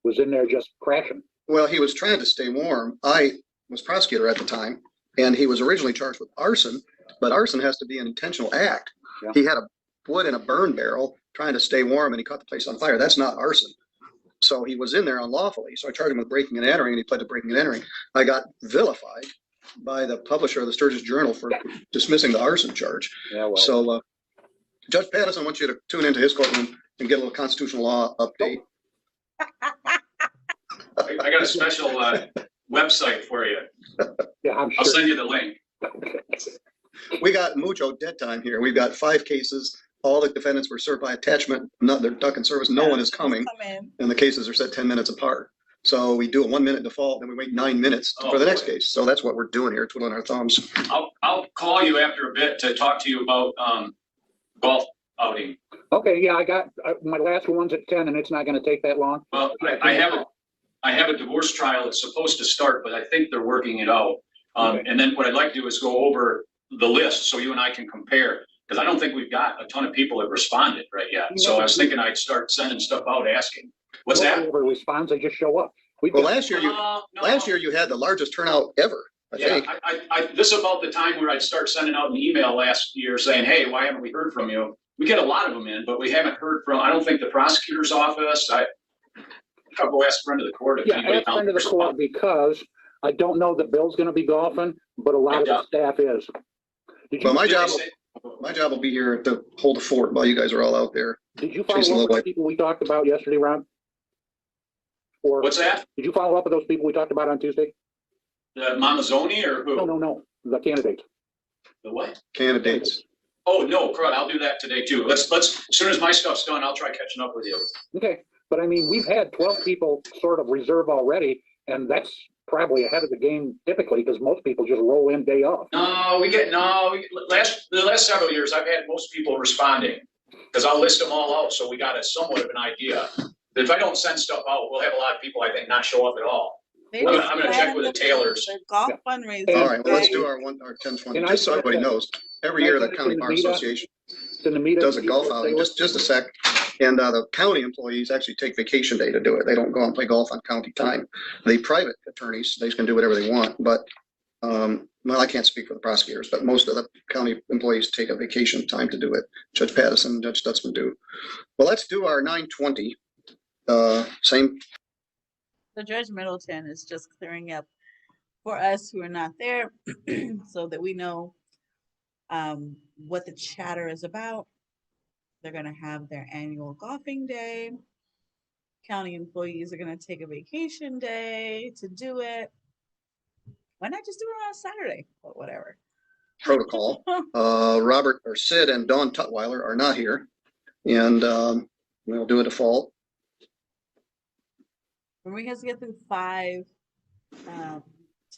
Speaker 7: was in there just crashing.
Speaker 2: well, he was trying to stay warm. I was prosecutor at the time, and he was originally charged with arson, but arson has to be an intentional act.
Speaker 7: Yeah.
Speaker 2: He had a wood in a burn barrel trying to stay warm, and he caught the place on fire. That's not arson. So he was in there unlawfully. So I charged him with breaking and entering, and he pled to breaking and entering. I got vilified by the publisher of the Sturgis Journal for dismissing the arson charge.
Speaker 7: Yeah, well,
Speaker 2: So Judge Patterson wants you to tune into his courtroom and get a little constitutional law update.
Speaker 3: I got a special website for you.
Speaker 7: yeah, I'm
Speaker 3: I'll
Speaker 7: sure.
Speaker 3: send you the link.
Speaker 2: We got mucho dead time here. We've got 5 cases. All the defendants were served by attachment, not their duck and service. No one is coming,
Speaker 1: Come in.
Speaker 2: and the cases are set 10 minutes apart. So we do a 1-minute default, then we wait 9 minutes
Speaker 3: Oh,
Speaker 2: for the next
Speaker 3: boy.
Speaker 2: case. So that's what we're doing here, twiddling our thumbs.
Speaker 3: I'll call you after a bit to talk to you about golf outing.
Speaker 7: Okay, yeah, I got, my last one's at 10, and it's not gonna take that long.
Speaker 3: Well, I have a divorce trial that's supposed to start, but I think they're working it out.
Speaker 7: Okay.
Speaker 3: And then what I'd like to do is go over the list so you and I can compare, because I don't think we've got a ton of people that responded right yet. So I was thinking I'd start sending stuff out asking. What's that?
Speaker 7: Whoever responds, they just show up. We've
Speaker 2: Well,
Speaker 7: got-
Speaker 2: last year
Speaker 3: No.
Speaker 2: you had the largest turnout ever, I
Speaker 3: Yeah,
Speaker 2: think.
Speaker 3: this is about the time where I'd start sending out an email last year saying, hey, why haven't we heard from you? We get a lot of them in, but we haven't heard from, I don't think the prosecutor's office, I'll go ask friend of the court. If
Speaker 7: Yeah,
Speaker 3: anybody
Speaker 7: ask friend of the
Speaker 3: found-
Speaker 7: court, because I don't know that Bill's gonna be golfing, but a lot of the
Speaker 3: Yeah.
Speaker 7: staff is. Did
Speaker 2: Well,
Speaker 7: you,
Speaker 2: my
Speaker 3: Did they
Speaker 2: job,
Speaker 3: say-
Speaker 2: my job will be here to hold the fort while you guys are all out there.
Speaker 7: did you
Speaker 2: Chasing
Speaker 7: follow up
Speaker 2: the
Speaker 7: with the people we talked about yesterday, Ron? Or,
Speaker 3: What's that?
Speaker 7: did you follow up with those people we talked about on Tuesday?
Speaker 3: The Mamazoni or who?
Speaker 7: No, the candidates.
Speaker 3: The what?
Speaker 2: Candidates.
Speaker 3: Oh, no, crud, I'll do that today too. Let's, as soon as my stuff's done, I'll try catching up with you.
Speaker 7: Okay, but I mean, we've had 12 people sort of reserve already, and that's probably ahead of the game typically, because most people just roll in day off.
Speaker 3: The last several years, I've had most people responding, because I'll list them all out, so we got a somewhat of an idea. But if I don't send stuff out, we'll have a lot of people, I think, not show up at all.
Speaker 1: They
Speaker 3: I'm
Speaker 1: just
Speaker 3: gonna check
Speaker 1: planned
Speaker 3: with the
Speaker 1: the-
Speaker 3: Taylors.
Speaker 1: the Golf
Speaker 7: Yeah.
Speaker 1: fundraiser.
Speaker 2: All right, well, let's
Speaker 1: okay?
Speaker 2: do our 1020,
Speaker 7: And I
Speaker 2: just so
Speaker 7: said
Speaker 2: everybody
Speaker 7: that-
Speaker 2: knows. Every
Speaker 7: I
Speaker 2: year,
Speaker 7: said
Speaker 2: the
Speaker 7: it's
Speaker 2: County
Speaker 7: in the
Speaker 2: Bar
Speaker 7: meetup.
Speaker 2: Association
Speaker 7: It's in the meetup.
Speaker 2: does a golf outing, just a sec. And the county employees actually take vacation day to do it. They don't go out and play golf on county time. The private attorneys, they can do whatever they want, but, well, I can't speak for the prosecutors, but most of the county employees take a vacation time to do it. Judge Pattison and Judge Stutzman do. Well, let's do our 920. Same,
Speaker 1: So Judge Middleton is just clearing up for us who are not there so that we know what the chatter is about. They're gonna have their annual golfing day. County employees are gonna take a vacation day to do it. Why not just do it on a Saturday or whatever?
Speaker 2: protocol. Robert or Sid and Dawn Tutwiler are not here. And we'll do a default.
Speaker 1: When we guys get through 5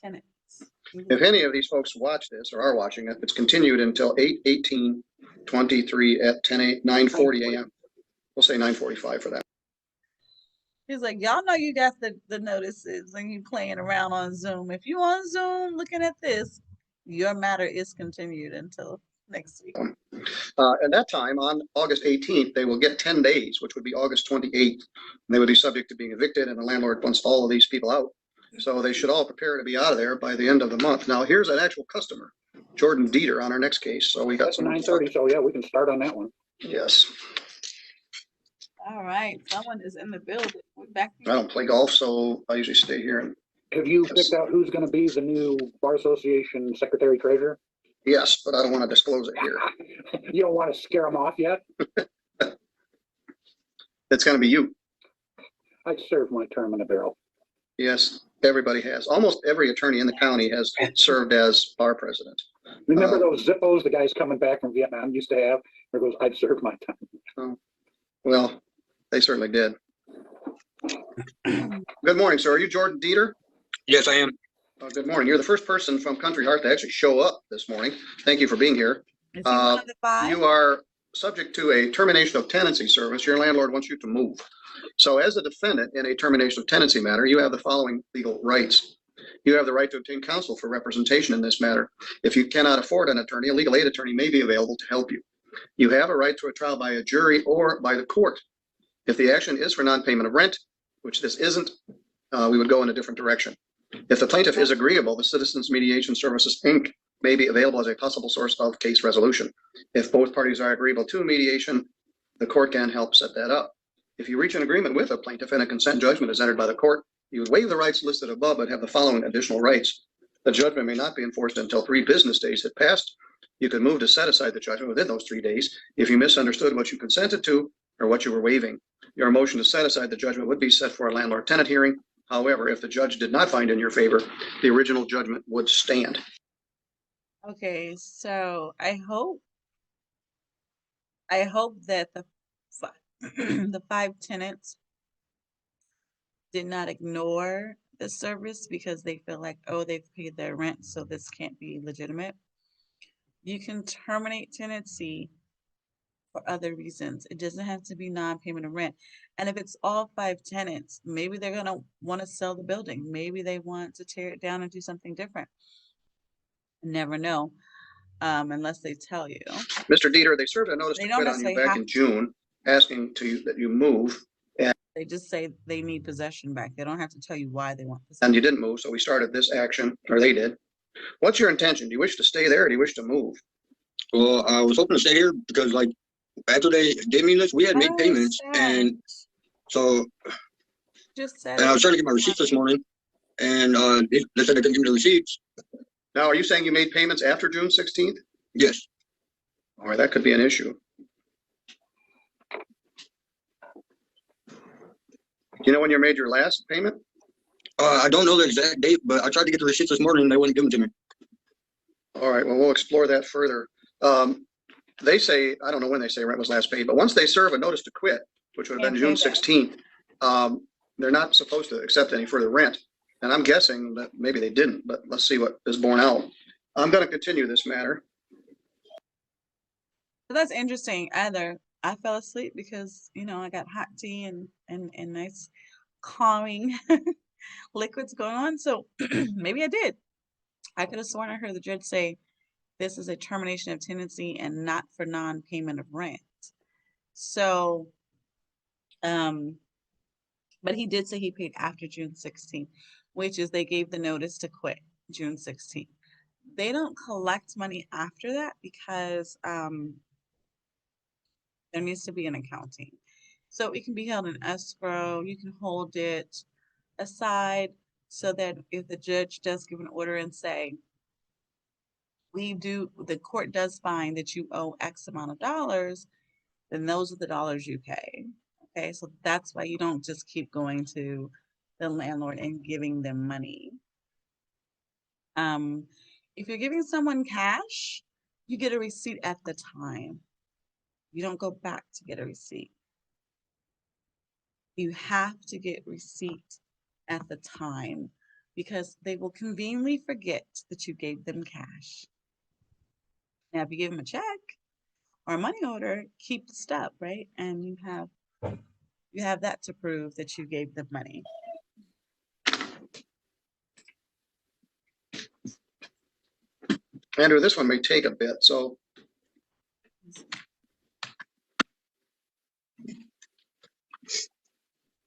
Speaker 1: tenants.
Speaker 2: If any of these folks watch this or are watching it, it's continued until 8/18/23 at 9:40 a.m. We'll say 9:45 for that.
Speaker 1: He's like, y'all know you got the notices and you playing around on Zoom. If you on Zoom looking at this, your matter is continued until next week.
Speaker 2: At that time, on August 18th, they will get 10 days, which would be August 28th. And they would be subject to being evicted, and the landlord wants all of these people out. So they should all prepare to be out of there by the end of the month. Now, here's an actual customer, Jordan Dieter, on our next case. So we got
Speaker 7: That's
Speaker 2: some.
Speaker 7: 9:30, so yeah, we can start on that one.
Speaker 2: Yes,
Speaker 1: All right, someone is in the building. We're back.
Speaker 2: I don't play golf, so I usually stay here. And
Speaker 7: Have you picked out who's gonna be the new Bar Association Secretary Treasurer?
Speaker 2: yes, but I don't want to disclose it here.
Speaker 7: You don't wanna scare them off yet?
Speaker 2: It's going to be you.
Speaker 7: I served my term in the barrel.
Speaker 2: Yes, everybody has. Almost every attorney in the county has served as bar president.
Speaker 7: Remember those Zippos the guys coming back from Vietnam used to have? There goes, I've served my time.
Speaker 2: Well, they certainly did. Good morning, sir. Are you Jordan Dieter?
Speaker 5: Yes, I am.
Speaker 2: Good morning. You're the first person from Country Heart to actually show up this morning. Thank you for being here.
Speaker 1: Is he one of the five?
Speaker 2: You are subject to a termination of tenancy service. Your landlord wants you to move. So as a defendant in a termination of tenancy matter, you have the following legal rights. You have the right to obtain counsel for representation in this matter. If you cannot afford an attorney, a legal aid attorney may be available to help you. You have a right to a trial by a jury or by the court. If the action is for non-payment of rent, which this isn't, we would go in a different direction. If the plaintiff is agreeable, the Citizens Mediation Services, Inc. may be available as a possible source of case resolution. If both parties are agreeable to mediation, the court can help set that up. If you reach an agreement with a plaintiff and a consent judgment is entered by the court, you would waive the rights listed above, but have the following additional rights. The judgment may not be enforced until 3 business days have passed. You can move to set aside the judgment within those 3 days if you misunderstood what you consented to or what you were waiving. Your motion to set aside the judgment would be set for a landlord-tenant hearing. However, if the judge did not find in your favor, the original judgment would stand.
Speaker 1: Okay, so I hope that the 5 tenants did not ignore the service because they feel like, oh, they've paid their rent, so this can't be legitimate. You can terminate tenancy for other reasons. It doesn't have to be non-payment of rent. And if it's all 5 tenants, maybe they're gonna want to sell the building. Maybe they want to tear it down and do something different. Never know, unless they tell you.
Speaker 2: Mr. Dieter, they served a notice
Speaker 1: They
Speaker 2: to
Speaker 1: don't
Speaker 2: quit on you
Speaker 1: necessarily
Speaker 2: back
Speaker 1: have
Speaker 2: in June, asking that you move,
Speaker 1: They just say they need possession back. They don't have to tell you why they want
Speaker 2: and
Speaker 1: possession.
Speaker 2: you didn't move, so we started this action, or they did. What's your intention? Do you wish to stay there, or do you wish to move?
Speaker 6: Well, I was hoping to stay here because, like, after they gave me this, we had made payments, and so
Speaker 1: Just said
Speaker 6: and I was
Speaker 1: it.
Speaker 6: trying to get my receipts this morning, and they said they couldn't give me the receipts.
Speaker 2: Now, are you saying you made payments after June 16th?
Speaker 6: Yes,
Speaker 2: All right, that could be an issue. Do you know when you made your last payment?
Speaker 6: I don't know the exact date, but I tried to get the receipts this morning, and they wouldn't give them to me.
Speaker 2: All right, well, we'll explore that further. They say, I don't know when they say rent was last paid, but once they serve a notice to quit, which would have been June
Speaker 1: Can't pay
Speaker 2: 16th, they're not supposed to accept any further rent. And I'm guessing that maybe they didn't, but let's see what is borne out. I'm going to continue this matter.
Speaker 1: But that's interesting. Either I fell asleep because, I got hot tea and nice calming liquids going on. So maybe I did. I could have sworn I heard the judge say this is a termination of tenancy and not for non-payment of rent. So, but he did say he paid after June 16th, which is they gave the notice to quit June 16th. They don't collect money after that because there needs to be an accounting. So it can be held in escrow. You can hold it aside so that if the judge does give an order and say, the court does find that you owe X amount of dollars, then those are the dollars you pay. Okay, so that's why you don't just keep going to the landlord and giving them money. If you're giving someone cash, you get a receipt at the time. You don't go back to get a receipt. You have to get receipt at the time because they will conveniently forget that you gave them cash. Now, if you give them a check or a money order, keep the stuff, right? And you have that to prove that you gave them money.
Speaker 2: Andrew, this one may take a bit, so.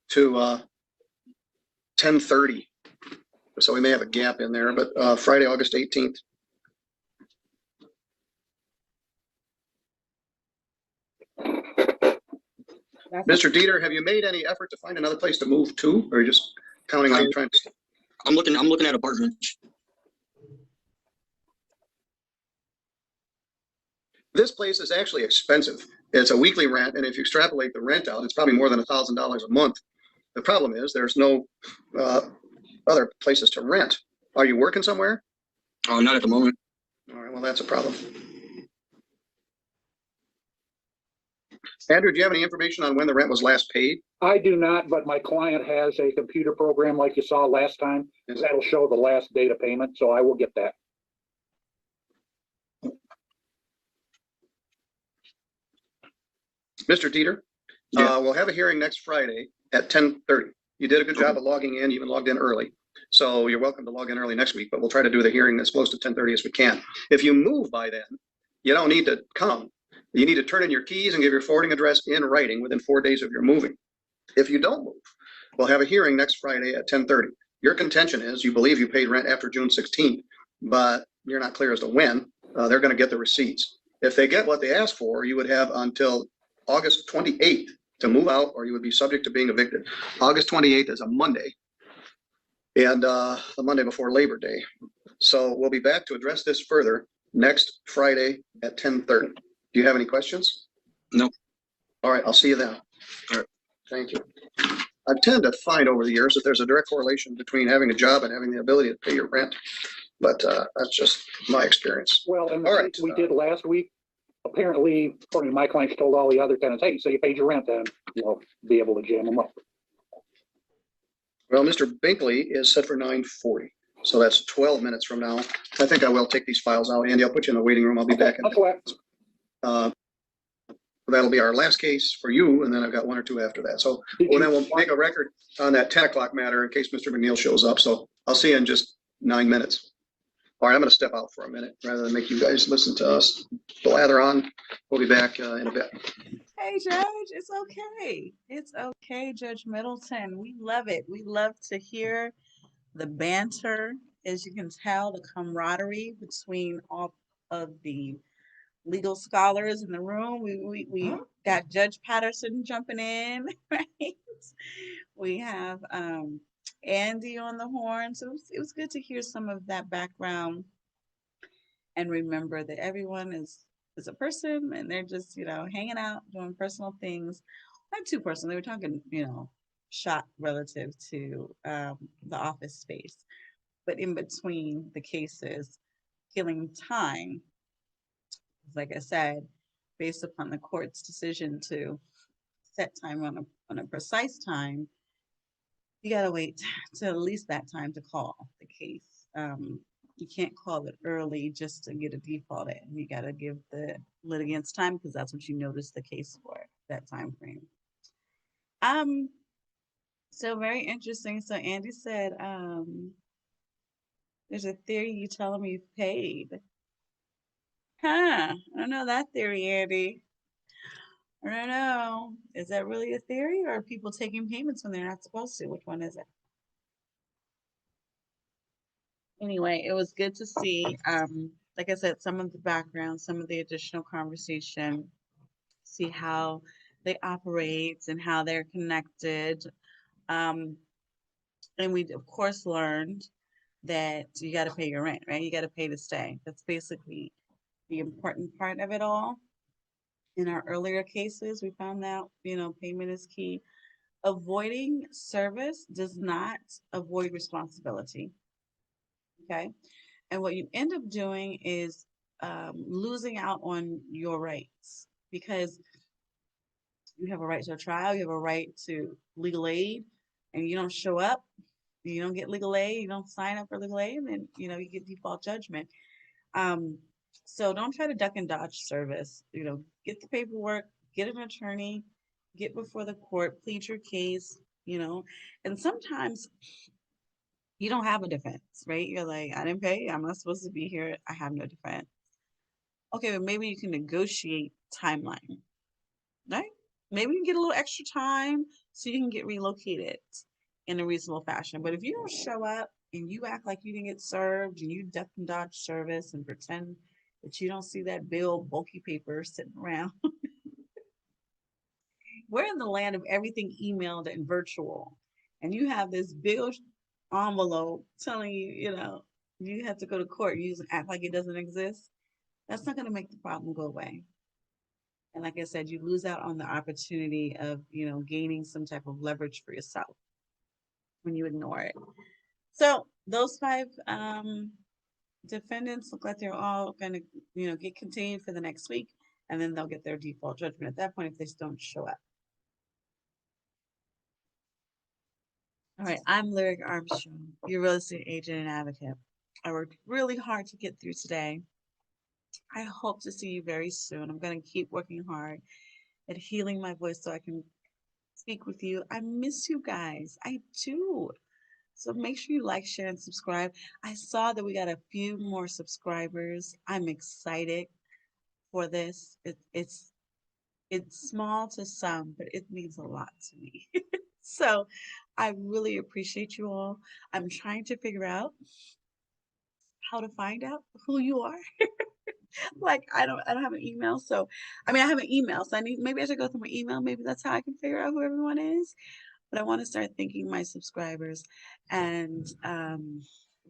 Speaker 2: To 10:30. So we may have a gap in there, but Friday, August 18th. Mr. Dieter, have you made any effort to find another place to move to, or are you just counting on trying to?
Speaker 6: I'm looking at apartments.
Speaker 2: This place is actually expensive. It's a weekly rent, and if you extrapolate the rent out, it's probably more than $1,000 a month. The problem is there's no other places to rent. Are you working somewhere?
Speaker 6: Oh, not at the moment.
Speaker 2: All right, well, that's a problem. Andrew, do you have any information on when the rent was last paid?
Speaker 7: I do not, but my client has a computer program like you saw last time. That'll show the last date of payment, so I will get that.
Speaker 2: Mr. Dieter,
Speaker 5: Yeah.
Speaker 2: we'll have a hearing next Friday at 10:30. You did a good job of logging in, you even logged in early. So you're welcome to log in early next week, but we'll try to do the hearing as close to 10:30 as we can. If you move by then, you don't need to come. You need to turn in your keys and give your forwarding address in writing within 4 days of your moving. If you don't move, we'll have a hearing next Friday at 10:30. Your contention is you believe you paid rent after June 16th, but you're not clear as to when. They're going to get the receipts. If they get what they asked for, you would have until August 28th to move out, or you would be subject to being evicted. August 28th is a Monday, and the Monday before Labor Day. So we'll be back to address this further next Friday at 10:30. Do you have any questions?
Speaker 6: No.
Speaker 2: All right, I'll see you then.
Speaker 6: All right.
Speaker 2: Thank you. I tend to find over the years that there's a direct correlation between having a job and having the ability to pay your rent, but that's just my experience.
Speaker 7: Well, and
Speaker 2: All right.
Speaker 7: we did last week. Apparently, according to my clients, told all the other tenants, hey, so you paid your rent, then you'll be able to jam them up.
Speaker 2: Well, Mr. Binkley is set for 9:40, so that's 12 minutes from now. I think I will take these files out. Andy, I'll put you in the waiting room. I'll be back in.
Speaker 7: That's what.
Speaker 2: That'll be our last case for you, and then I've got one or two after that. So
Speaker 7: Did
Speaker 2: well,
Speaker 7: you-
Speaker 2: then we'll make a record on that 10 o'clock matter in case Mr. McNeil shows up. So I'll see you in just 9 minutes. All right, I'm going to step out for a minute rather than make you guys listen to us blather on. We'll be back in a bit.
Speaker 1: Hey, Judge, it's okay. It's okay, Judge Middleton. We love it. We love to hear the banter. As you can tell, the camaraderie between all of the legal scholars in the room. We got Judge Patterson jumping in, right? We have Andy on the horn. So it was good to hear some of that background and remember that everyone is a person and they're just, hanging out, doing personal things. Not too personal. They were talking, shop relative to the office space. But in between the cases, killing time, like I said, based upon the court's decision to set time on a precise time, you gotta wait till at least that time to call the case. You can't call it early just to get a default in. You gotta give the litigants time because that's what you notice the case for, that time frame. So very interesting. So Andy said, there's a theory you telling me you've paid. Huh, I don't know that theory, Andy. I don't know. Is that really a theory or are people taking payments when they're not supposed to? Which one is it? Anyway, it was good to see, like I said, some of the background, some of the additional conversation, see how they operate and how they're connected. And we, of course, learned that you got to pay your rent, right? You got to pay to stay. That's basically the important part of it all. In our earlier cases, we found out, payment is key. Avoiding service does not avoid responsibility. Okay. And what you end up doing is losing out on your rights because you have a right to a trial, you have a right to legal aid, and you don't show up, you don't get legal aid, you don't sign up for legal aid, and then, you get default judgment. So don't try to duck and dodge service, get the paperwork, get an attorney, get before the court, plead your case, and sometimes you don't have a defense, right? You're like, I didn't pay, I'm not supposed to be here, I have no defense. Okay, but maybe you can negotiate timeline, right? Maybe you can get a little extra time so you can get relocated in a reasonable fashion. But if you don't show up and you act like you didn't get served and you duck and dodge service and pretend that you don't see that bill, bulky paper sitting around. We're in the land of everything emailed and virtual. And you have this bill envelope telling you, you have to go to court. You just act like it doesn't exist. That's not going to make the problem go away. And like I said, you lose out on the opportunity of, gaining some type of leverage for yourself when you ignore it. So those 5 defendants look like they're all going to, get continued for the next week. and then they'll get their default judgment at that point if they still don't show up. All right, I'm Lyric Armstrong, your real estate agent and advocate. I worked really hard to get through today. I hope to see you very soon. I'm going to keep working hard at healing my voice so I can speak with you. I miss you guys. I do. So make sure you like, share, and subscribe. I saw that we got a few more subscribers. I'm excited for this. It's small to some, but it means a lot to me. So I really appreciate you all. I'm trying to figure out how to find out who you are. Like I don't have an email. So I mean I have an email. So maybe I should go through my email. Maybe that's how I can figure out who everyone is. But I want to start thanking my subscribers and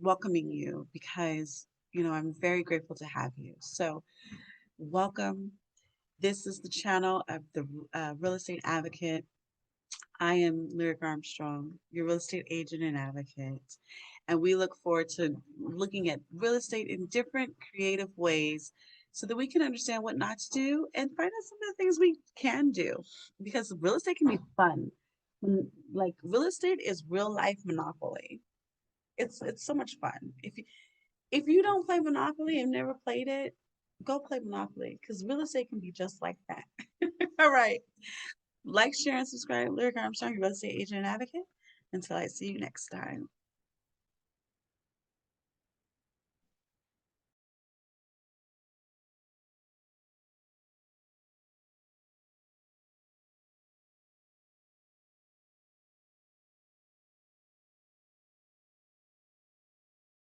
Speaker 1: welcoming you because I'm very grateful to have you. So welcome. This is the channel of the Real Estate Advocate. I am Lyric Armstrong, your real estate agent and advocate. And we look forward to looking at real estate in different creative ways so that we can understand what not to do and find out some of the things we can do. Because real estate can be fun. Like real estate is real life Monopoly. It's so much fun. If you don't play Monopoly and never played it, go play Monopoly because real estate can be just like that. All right. Like, share, and subscribe. Lyric Armstrong, your real estate agent and advocate. Until I see you next time.